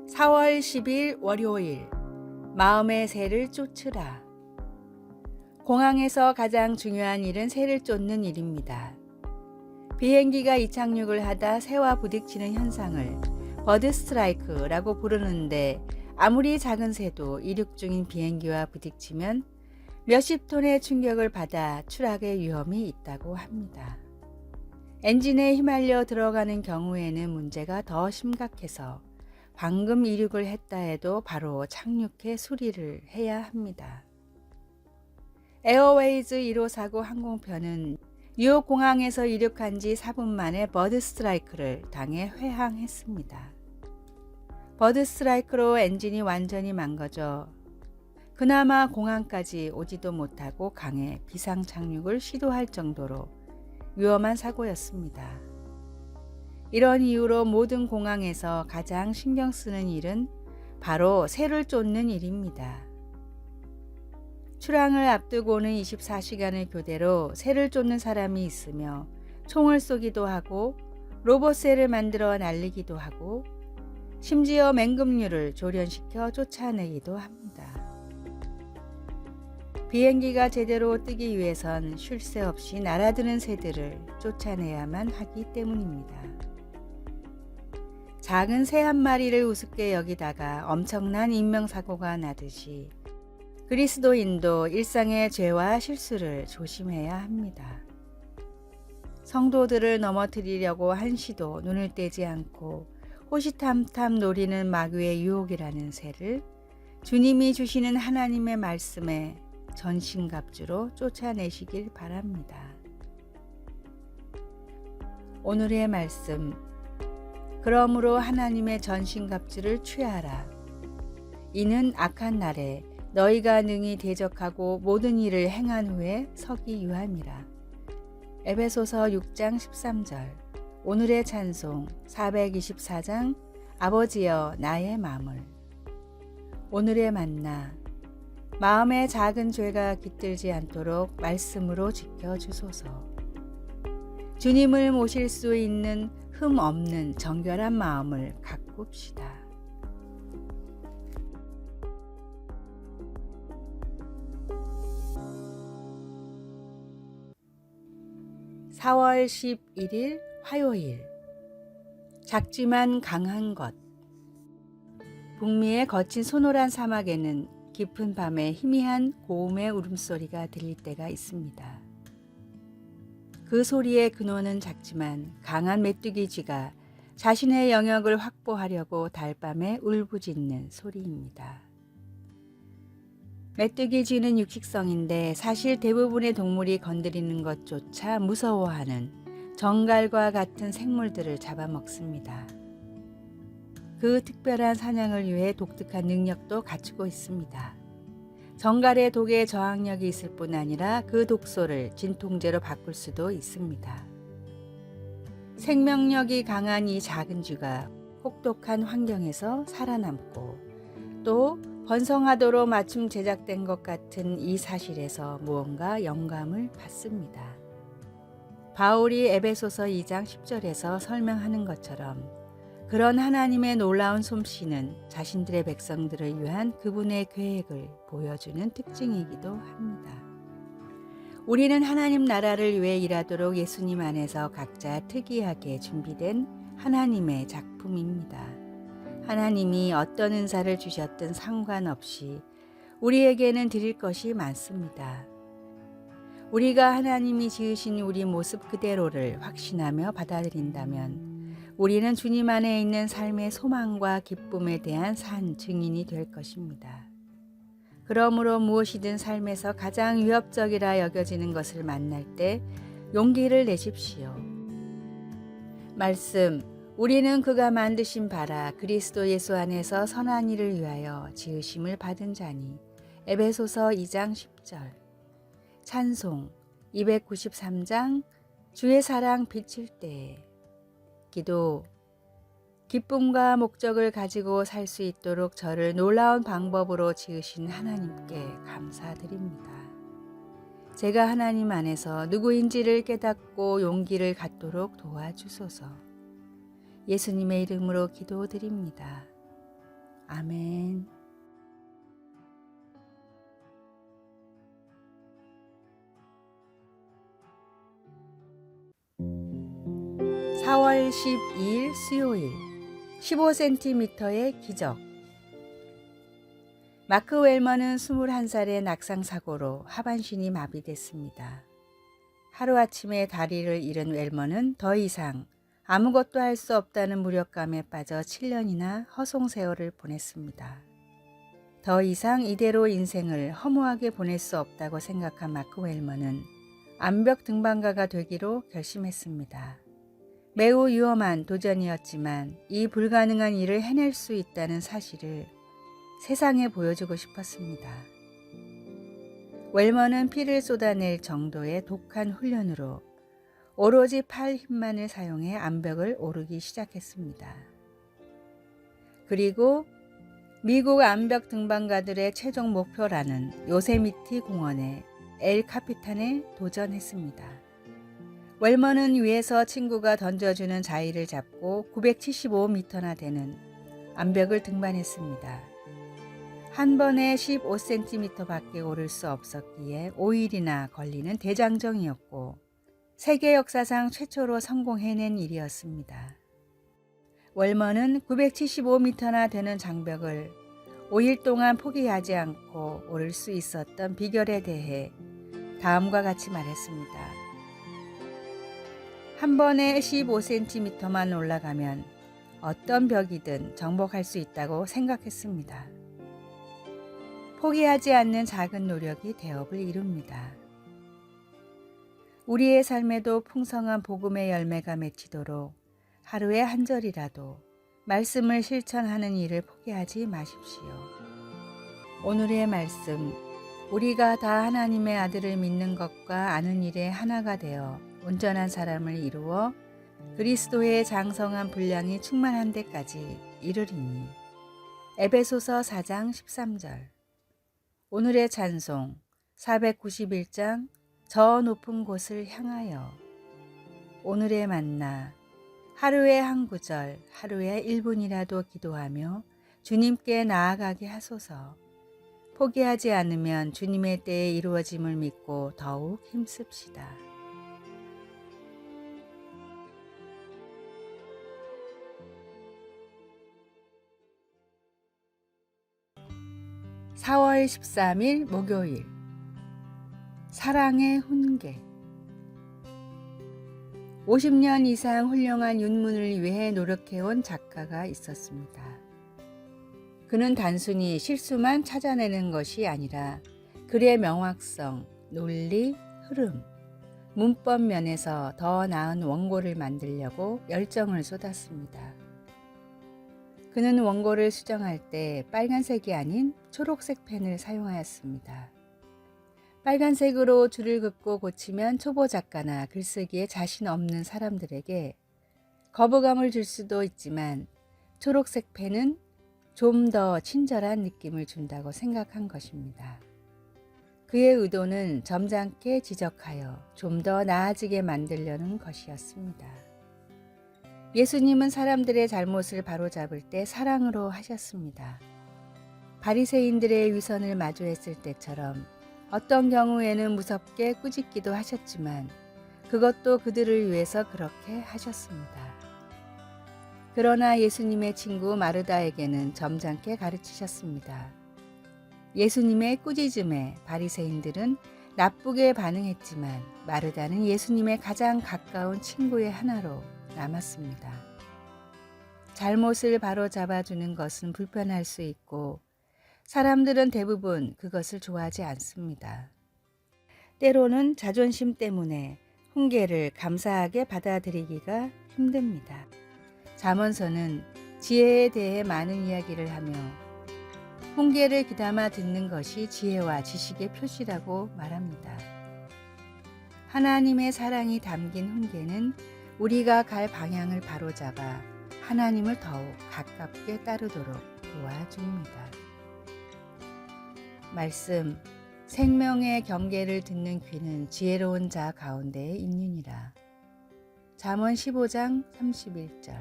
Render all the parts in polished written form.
4월 10일 월요일 마음의 새를 쫓으라. 공항에서 가장 중요한 일은 새를 쫓는 일입니다. 비행기가 이착륙을 하다 새와 부딪히는 현상을 버드 스트라이크라고 부르는데 아무리 작은 새도 이륙 중인 비행기와 부딪히면 몇십 톤의 충격을 받아 추락의 위험이 있다고 합니다. 엔진에 휘말려 들어가는 경우에는 문제가 더 심각해서 방금 이륙을 했다 해도 바로 착륙해 수리를 해야 합니다. 에어웨이즈 1549 항공편은 뉴욕 공항에서 이륙한 지 4분 만에 버드 스트라이크를 당해 회항했습니다. 버드 스트라이크로 엔진이 완전히 망가져 그나마 공항까지 오지도 못하고 강에 비상 착륙을 시도할 정도로 위험한 사고였습니다. 이런 이유로 모든 공항에서 가장 신경 쓰는 일은 바로 새를 쫓는 일입니다. 출항을 앞두고는 24시간을 교대로 새를 쫓는 사람이 있으며 총을 쏘기도 하고 로봇새를 만들어 날리기도 하고 심지어 맹금류를 조련시켜 쫓아내기도 합니다. 비행기가 제대로 뜨기 위해선 쉴 새 없이 날아드는 새들을 쫓아내야만 하기 때문입니다. 작은 새 한 마리를 우습게 여기다가 엄청난 인명사고가 나듯이 그리스도인도 일상의 죄와 실수를 조심해야 합니다. 성도들을 넘어뜨리려고 한시도 눈을 떼지 않고 호시탐탐 노리는 마귀의 유혹이라는 새를 주님이 주시는 하나님의 말씀에 전신갑주로 쫓아내시길 바랍니다. 오늘의 말씀, 그러므로 하나님의 전신갑주를 취하라. 이는 악한 날에 너희가 능히 대적하고 모든 일을 행한 후에 서기 유함이라. 에베소서 6장 13절. 오늘의 찬송 424장 아버지여 나의 마음을. 오늘의 만나, 마음의 작은 죄가 깃들지 않도록 말씀으로 지켜주소서. 주님을 모실 수 있는 흠 없는 정결한 마음을 가꿉시다. (4월 11일) 화요일. 작지만 강한 것. 북미의 거친 소노란 사막에는 깊은 밤에 희미한 고음의 울음소리가 들릴 때가 있습니다. 그 소리의 근원은 작지만 강한 메뚜기 쥐가 자신의 영역을 확보하려고 달밤에 울부짖는 소리입니다. 메뚜기 쥐는 육식성인데 사실 대부분의 동물이 건드리는 것조차 무서워하는 정갈과 같은 생물들을 잡아먹습니다. 그 특별한 사냥을 위해 독특한 능력도 갖추고 있습니다. 정갈의 독에 저항력이 있을 뿐 아니라 그 독소를 진통제로 바꿀 수도 있습니다. 생명력이 강한 이 작은 쥐가 혹독한 환경에서 살아남고 또 번성하도록 맞춤 제작된 것 같은 이 사실에서 무언가 영감을 받습니다. 바울이 에베소서 2장 10절에서 설명하는 것처럼 그런 하나님의 놀라운 솜씨는 자신들의 백성들을 위한 그분의 계획을 보여주는 특징이기도 합니다. 우리는 하나님 나라를 위해 일하도록 예수님 안에서 각자 특이하게 준비된 하나님의 작품입니다. 하나님이 어떤 은사를 주셨든 상관없이 우리에게는 드릴 것이 많습니다. 우리가 하나님이 지으신 우리 모습 그대로를 확신하며 받아들인다면 우리는 주님 안에 있는 삶의 소망과 기쁨에 대한 산 증인이 될 것입니다. 그러므로 무엇이든 삶에서 가장 위협적이라 여겨지는 것을 만날 때 용기를 내십시오. 말씀, 우리는 그가 만드신 바라 그리스도 예수 안에서 선한 일을 위하여 지으심을 받은 자니. 에베소서 2장 10절. 찬송 293장 주의 사랑 비칠 때에. 기도, 기쁨과 목적을 가지고 살 수 있도록 저를 놀라운 방법으로 지으신 하나님께 감사드립니다. 제가 하나님 안에서 누구인지를 깨닫고 용기를 갖도록 도와주소서. 예수님의 이름으로 기도드립니다. 아멘. 4월 12일 수요일 15cm의 기적. 마크 웰먼은 21살의 낙상사고로 하반신이 마비됐습니다. 하루아침에 다리를 잃은 웰먼은 더 이상 아무것도 할 수 없다는 무력감에 빠져 7년이나 허송세월을 보냈습니다. 더 이상 이대로 인생을 허무하게 보낼 수 없다고 생각한 마크 웰먼은 암벽 등반가가 되기로 결심했습니다. 매우 위험한 도전이었지만 이 불가능한 일을 해낼 수 있다는 사실을 세상에 보여주고 싶었습니다. 웰먼은 피를 쏟아낼 정도의 독한 훈련으로 오로지 팔 힘만을 사용해 암벽을 오르기 시작했습니다. 그리고 미국 암벽 등반가들의 최종 목표라는 요세미티 공원의 엘 카피탄에 도전했습니다. 웰먼은 위에서 친구가 던져주는 자위를 잡고 975m나 되는 암벽을 등반했습니다. 한 번에 15cm밖에 오를 수 없었기에 5일이나 걸리는 대장정이었고 세계 역사상 최초로 성공해낸 일이었습니다. 웰먼은 975m나 되는 장벽을 5일 동안 포기하지 않고 오를 수 있었던 비결에 대해 다음과 같이 말했습니다. 한 번에 15cm만 올라가면 어떤 벽이든 정복할 수 있다고 생각했습니다. 포기하지 않는 작은 노력이 대업을 이룹니다. 우리의 삶에도 풍성한 복음의 열매가 맺히도록 하루에 한 절이라도 말씀을 실천하는 일을 포기하지 마십시오. 오늘의 말씀, 우리가 다 하나님의 아들을 믿는 것과 아는 일에 하나가 되어 온전한 사람을 이루어 그리스도의 장성한 분량이 충만한 데까지 이르리니. 에베소서 4장 13절. 오늘의 찬송 491장 저 높은 곳을 향하여. 오늘의 만나 하루에 한 구절, 하루에 1분이라도 기도하며 주님께 나아가게 하소서. 포기하지 않으면 주님의 때에 이루어짐을 믿고 더욱 힘씁시다. (4월 13일) 목요일. 사랑의 훈계. 50년 이상 훌륭한 윤문을 위해 노력해온 작가가 있었습니다. 그는 단순히 실수만 찾아내는 것이 아니라 글의 명확성, 논리, 흐름, 문법 면에서 더 나은 원고를 만들려고 열정을 쏟았습니다. 그는 원고를 수정할 때 빨간색이 아닌 초록색 펜을 사용하였습니다. 빨간색으로 줄을 긋고 고치면 초보 작가나 글쓰기에 자신 없는 사람들에게 거부감을 줄 수도 있지만 초록색 펜은 좀 더 친절한 느낌을 준다고 생각한 것입니다. 그의 의도는 점잖게 지적하여 좀 더 나아지게 만들려는 것이었습니다. 예수님은 사람들의 잘못을 바로잡을 때 사랑으로 하셨습니다. 바리새인들의 위선을 마주했을 때처럼 어떤 경우에는 무섭게 꾸짖기도 하셨지만 그것도 그들을 위해서 그렇게 하셨습니다. 그러나 예수님의 친구 마르다에게는 점잖게 가르치셨습니다. 예수님의 꾸짖음에 바리새인들은 나쁘게 반응했지만 마르다는 예수님의 가장 가까운 친구의 하나로 남았습니다. 잘못을 바로잡아주는 것은 불편할 수 있고 사람들은 대부분 그것을 좋아하지 않습니다. 때로는 자존심 때문에 훈계를 감사하게 받아들이기가 힘듭니다. 잠언서는 지혜에 대해 많은 이야기를 하며 훈계를 귀담아 듣는 것이 지혜와 지식의 표시라고 말합니다. 하나님의 사랑이 담긴 훈계는 우리가 갈 방향을 바로잡아 하나님을 더욱 가깝게 따르도록 도와줍니다. 말씀, 생명의 경계를 듣는 귀는 지혜로운 자 가운데에 있느니라. 잠언 15장 31절.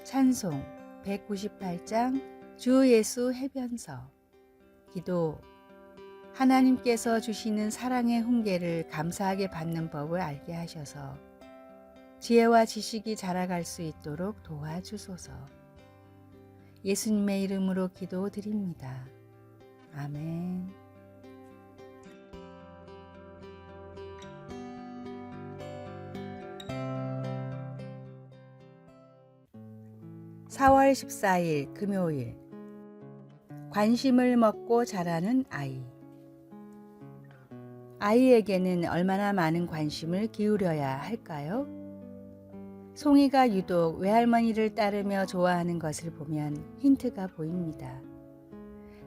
찬송 198장 주 예수 해변서. 기도. 하나님께서 주시는 사랑의 훈계를 감사하게 받는 법을 알게 하셔서 지혜와 지식이 자라갈 수 있도록 도와주소서. 예수님의 이름으로 기도드립니다. 아멘. 4월 14일 금요일. 관심을 먹고 자라는 아이. 아이에게는 얼마나 많은 관심을 기울여야 할까요? 송이가 유독 외할머니를 따르며 좋아하는 것을 보면 힌트가 보입니다.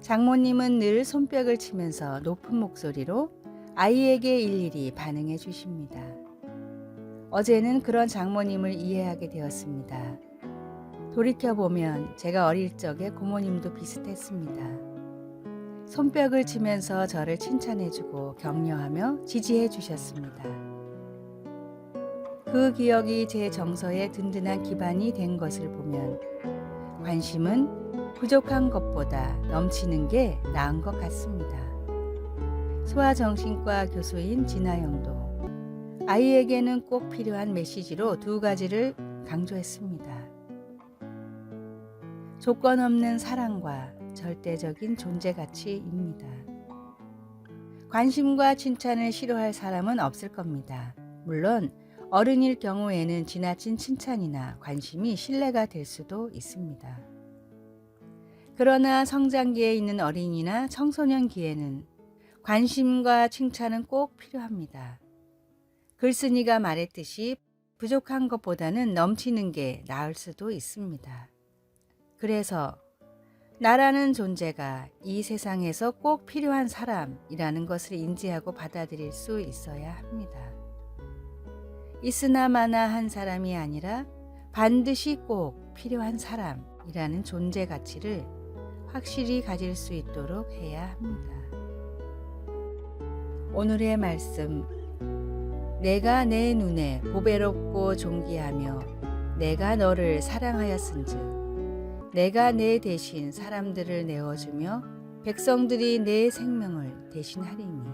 장모님은 늘 손뼉을 치면서 높은 목소리로 아이에게 일일이 반응해 주십니다. 어제는 그런 장모님을 이해하게 되었습니다. 돌이켜보면 제가 어릴 적에 고모님도 비슷했습니다. 손뼉을 치면서 저를 칭찬해주고 격려하며 지지해 주셨습니다. 그 기억이 제 정서에 든든한 기반이 된 것을 보면 관심은 부족한 것보다 넘치는 게 나은 것 같습니다. 소아정신과 교수인 진아영도 아이에게는 꼭 필요한 메시지로 두 가지를 강조했습니다. 조건 없는 사랑과 절대적인 존재 가치입니다. 관심과 칭찬을 싫어할 사람은 없을 겁니다. 물론 어른일 경우에는 지나친 칭찬이나 관심이 신뢰가 될 수도 있습니다. 그러나 성장기에 있는 어린이나 청소년기에는 관심과 칭찬은 꼭 필요합니다. 글쓴이가 말했듯이 부족한 것보다는 넘치는 게 나을 수도 있습니다. 그래서 나라는 존재가 이 세상에서 꼭 필요한 사람이라는 것을 인지하고 받아들일 수 있어야 합니다. 있으나 마나 한 사람이 아니라 반드시 꼭 필요한 사람이라는 존재 가치를 확실히 가질 수 있도록 해야 합니다. 오늘의 말씀. 내가 내 눈에 보배롭고 존귀하며 내가 너를 사랑하였은즉 내가 내 대신 사람들을 내어주며 백성들이 내 생명을 대신하리니.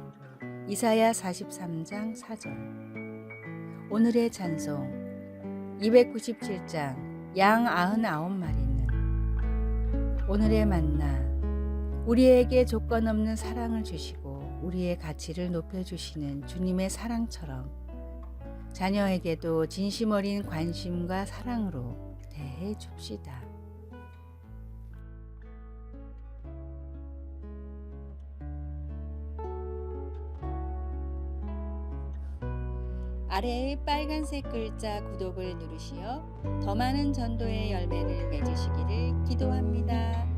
이사야 43장 4절. 오늘의 찬송. 297장 양 99마리는. 오늘의 만나. 우리에게 조건 없는 사랑을 주시고 우리의 가치를 높여주시는 주님의 사랑처럼 자녀에게도 진심 어린 관심과 사랑으로 대해 줍시다. 아래의 빨간색 글자 구독을 누르시어 더 많은 전도의 열매를 맺으시기를 기도합니다.